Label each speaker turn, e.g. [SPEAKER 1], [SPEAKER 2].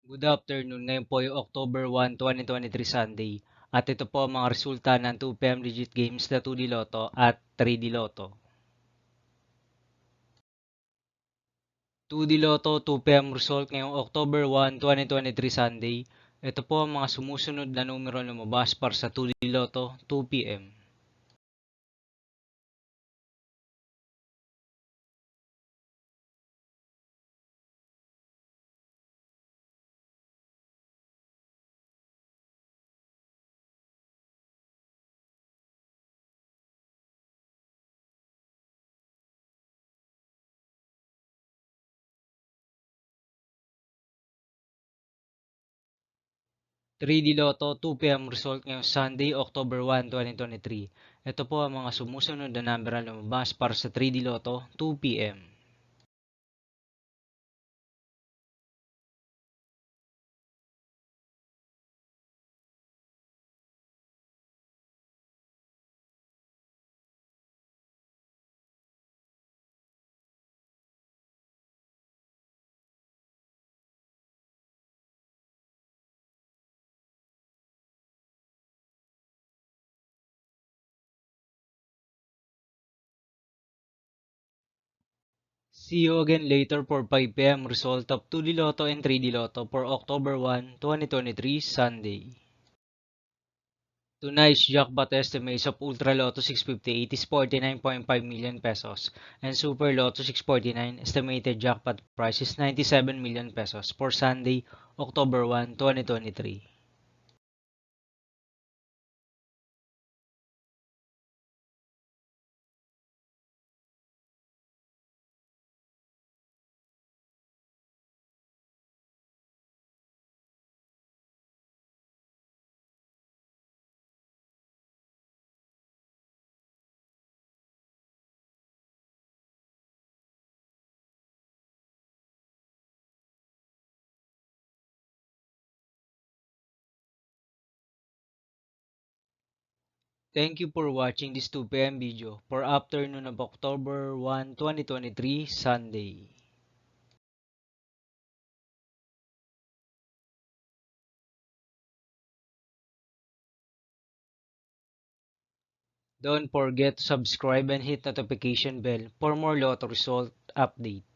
[SPEAKER 1] Good afternoon. Ngayon po yung October 1, 2023 Sunday. At ito po ang mga resulta ng 2 p.m. digit games na 2D Lotto at 3D Lotto. 2D Lotto 2 p.m. result ngayong October 1, 2023 Sunday. Ito po ang mga sumusunod na numero na lumabas para sa 2D Lotto 2 p.m. 3D Lotto 2 p.m. result ngayong Sunday, October 1, 2023. Ito po ang mga sumusunod na number na lumabas para sa 3D Lotto 2 p.m. 'See you again later for 5 p.m. result of 2D Lotto and 3D Lotto for October 1, 2023 Sunday. Tonight's jackpot estimates of Ultra Lotto 658 is 49.5 million pesos and Super Lotto 649 estimated jackpot price is 97 million pesos for Sunday, October 1, 2023. Thank you for watching this 2 p.m. video for afternoon of October 1, 2023 Sunday. Don't forget to subscribe and hit notification bell for more Lotto result update.